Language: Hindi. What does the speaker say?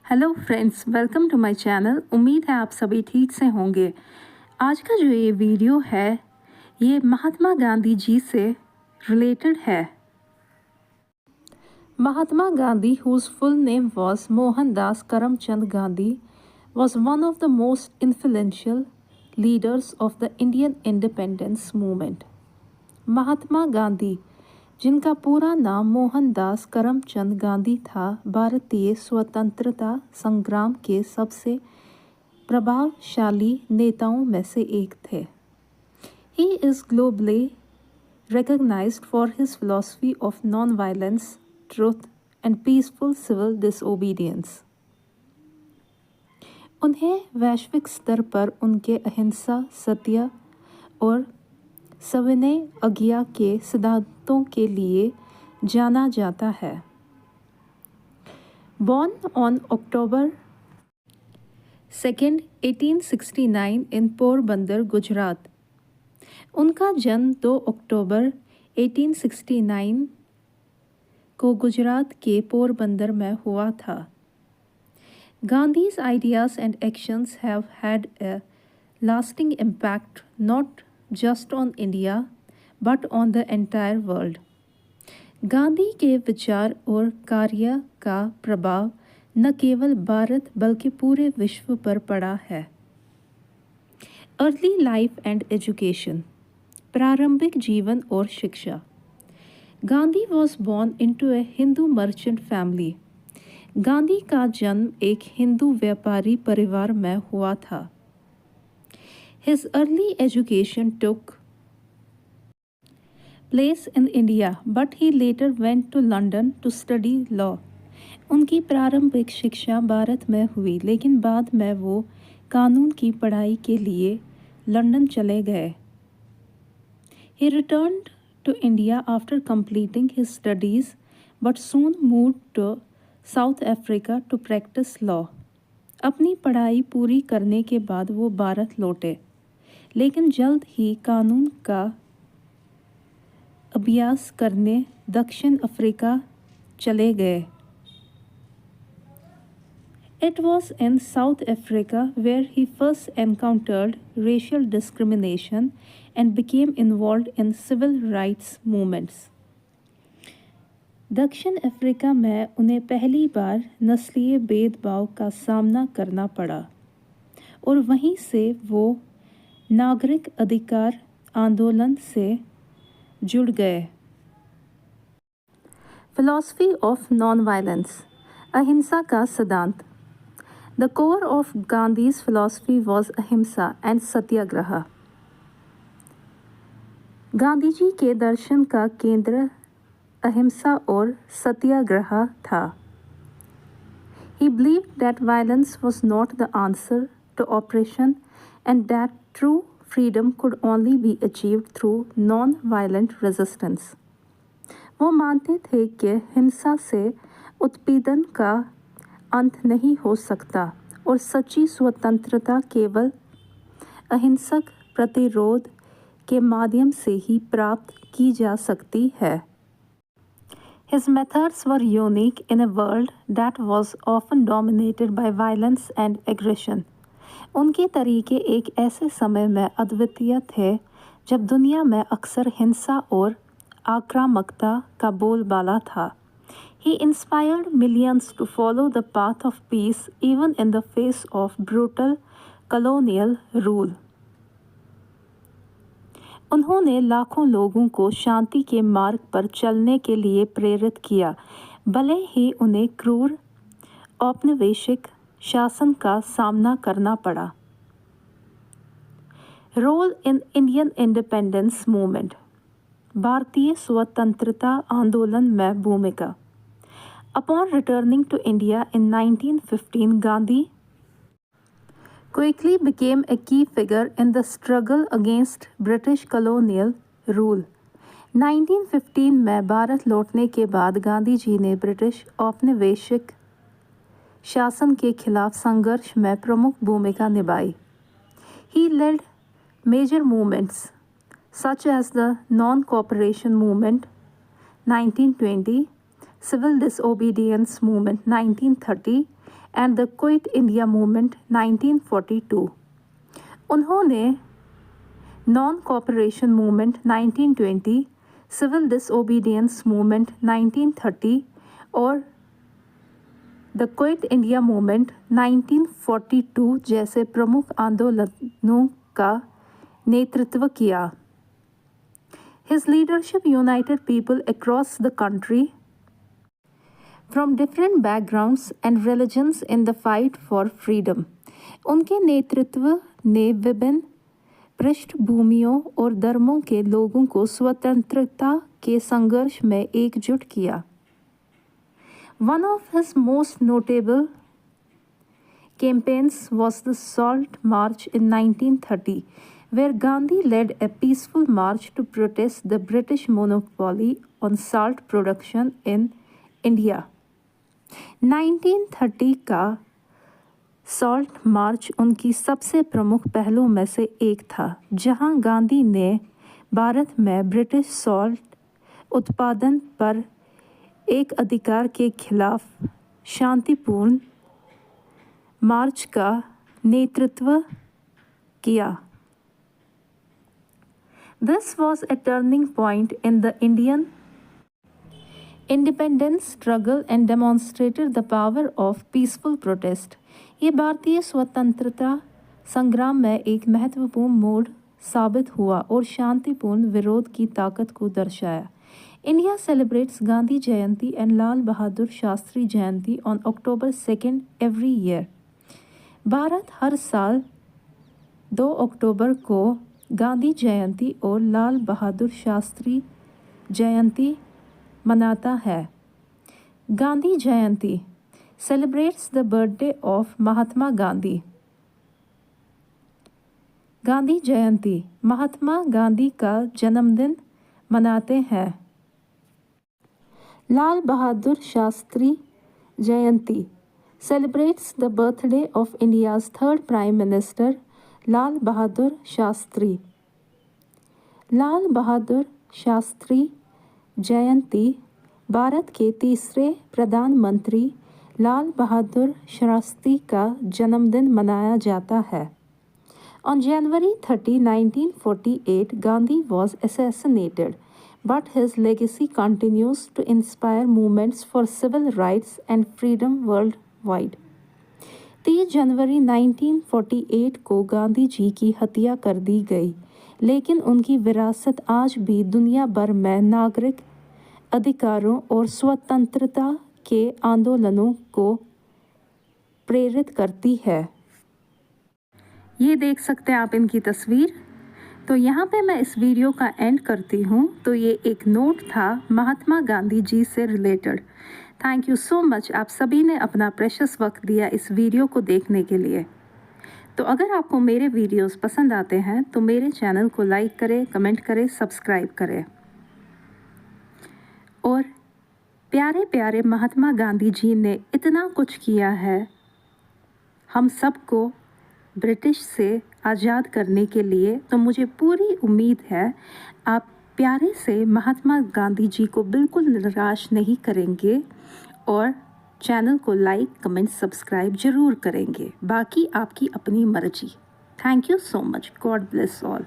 Hello friends, welcome to my channel. उम्मीद है आप सभी ठीक से होंगे। आज का जो ये वीडियो है ये महात्मा गांधी जी से रिलेटेड है। Mahatma Gandhi, whose full name was Mohandas Karamchand Gandhi, was one of the most influential leaders of the Indian independence movement. Mahatma Gandhi, जिनका पूरा नाम मोहनदास करमचंद गांधी था, भारतीय स्वतंत्रता संग्राम के सबसे प्रभावशाली नेताओं में से एक थे। He is globally recognized for his philosophy of non-violence, truth and peaceful civil disobedience. उन्हें वैश्विक स्तर पर उनके अहिंसा, सत्य और सविनय आज्ञा के सिद्धांतों के लिए जाना जाता है। Born on October 2, 1869 in Porbandar, Gujarat. उनका जन्म 2 अक्टूबर 1869 को गुजरात के पोरबंदर में हुआ था। Gandhi's ideas and actions have had a lasting impact not just on India but on the entire world. Gandhi के विचार और कार्य का प्रभाव न केवल भारत बल्कि पूरे विश्व पर पड़ा है। अर्ली लाइफ एंड एजुकेशन, प्रारंभिक जीवन और शिक्षा। Gandhi was born into A Hindu merchant family. Gandhi का जन्म एक हिंदू व्यापारी परिवार में हुआ था। His early education took place in India, but he later went to London to study law. उनकी प्रारंभिक शिक्षा भारत में हुई, लेकिन बाद में वो कानून की पढ़ाई के लिए लंदन चले गए। He returned to India after completing his studies, but soon moved to South Africa to practice law. अपनी पढ़ाई पूरी करने के बाद वो भारत लौटे, लेकिन जल्द ही कानून का अभ्यास करने दक्षिण अफ्रीका चले गए। It was in South Africa where he first encountered racial discrimination and became involved in civil rights movements. दक्षिण अफ्रीका में उन्हें पहली बार नस्लीय भेदभाव का सामना करना पड़ा और वहीं से वो नागरिक अधिकार आंदोलन से जुड़ गए। फिलॉसफी ऑफ नॉन वायलेंस, अहिंसा का सिद्धांत। The core of Gandhi's philosophy was अहिंसा एंड सत्याग्रह। गांधी जी के दर्शन का केंद्र अहिंसा और सत्याग्रह था। He believed that violence was not the answer to oppression and that true freedom could only be achieved through non-violent resistance. वो मानते थे कि हिंसा से उत्पीड़न का अंत नहीं हो सकता और सच्ची स्वतंत्रता केवल अहिंसक प्रतिरोध के माध्यम से ही प्राप्त की जा सकती है। His methods were unique in a world that was often dominated by violence and aggression. उनके तरीके एक ऐसे समय में अद्वितीय थे जब दुनिया में अक्सर हिंसा और आक्रामकता का बोलबाला था। He inspired millions to follow the path of peace even in the face of brutal colonial rule. उन्होंने लाखों लोगों को शांति के मार्ग पर चलने के लिए प्रेरित किया, भले ही उन्हें क्रूर औपनिवेशिक शासन का सामना करना पड़ा। Role in Indian independence movement, भारतीय स्वतंत्रता आंदोलन में भूमिका। Upon returning to India in 1915, Gandhi quickly became a key figure in the struggle against British colonial rule. 1915 में भारत लौटने के बाद गांधी जी ने ब्रिटिश औपनिवेशिक शासन के खिलाफ संघर्ष में प्रमुख भूमिका निभाई। He led major movements such as the Non-Cooperation Movement 1920, Civil Disobedience Movement 1930 and the Quit India Movement 1942. उन्होंने non cooperation movement 1920, civil disobedience movement 1930 और द क्विट इंडिया मूवमेंट 1942 जैसे प्रमुख आंदोलनों का नेतृत्व किया। His leadership united people across the country from different backgrounds and religions in the fight for freedom. उनके नेतृत्व ने विभिन्न पृष्ठभूमियों और धर्मों के लोगों को स्वतंत्रता के संघर्ष में एकजुट किया। One of his most notable campaigns was the Salt March in 1930, where Gandhi led a peaceful march to protest the British monopoly on salt production in India. 1930 का सॉल्ट मार्च उनकी सबसे प्रमुख पहलों में से एक था, जहां गांधी ने भारत में ब्रिटिश सॉल्ट उत्पादन पर एक अधिकार के खिलाफ शांतिपूर्ण मार्च का नेतृत्व किया। This was a turning point in the Indian independence struggle and demonstrated the power of peaceful protest. ये भारतीय स्वतंत्रता संग्राम में एक महत्वपूर्ण मोड़ साबित हुआ और शांतिपूर्ण विरोध की ताकत को दर्शाया। India celebrates Gandhi Jayanti and Lal Bahadur Shastri Jayanti on October 2nd every year. Bharat हर साल 2 अक्टूबर को गांधी जयंती और लाल बहादुर शास्त्री जयंती मनाता है। गांधी जयंती celebrates the birthday of Mahatma Gandhi. Gandhi जयंती महात्मा गांधी का जन्मदिन मनाते हैं। Lal Bahadur Shastri Jayanti celebrates the birthday of India's third Prime Minister, Lal Bahadur Shastri. Lal Bahadur Shastri Jayanti Bharat के तीसरे प्रधानमंत्री लाल बहादुर शास्त्री का जन्मदिन मनाया जाता है। On January 30, 1948, Gandhi was assassinated, but his legacy continues to inspire movements for civil rights and freedom worldwide. 30 जनवरी 1948 को गांधी जी की हत्या कर दी गई, लेकिन उनकी विरासत आज भी दुनिया भर में नागरिक अधिकारों और स्वतंत्रता के आंदोलनों को प्रेरित करती है। ये देख सकते हैं आप इनकी तस्वीर। तो यहाँ पे मैं इस वीडियो का एंड करती हूँ। तो ये एक नोट था महात्मा गांधी जी से related. Thank you so much, आप सभी ने अपना प्रेशियस वक्त दिया इस वीडियो को देखने के लिए। तो अगर आपको मेरे वीडियोस पसंद आते हैं तो मेरे चैनल को लाइक करें, कमेंट करें, सब्सक्राइब करें। और प्यारे प्यारे महात्मा गांधी जी ने इतना कुछ किया है हम सबको ब्रिटिश से आज़ाद करने के लिए। तो मुझे पूरी उम्मीद है आप प्यारे से महात्मा गांधी जी को बिल्कुल निराश नहीं करेंगे और चैनल को लाइक, कमेंट, सब्सक्राइब ज़रूर करेंगे। बाकी आपकी अपनी मर्जी। Thank you so much. God bless all.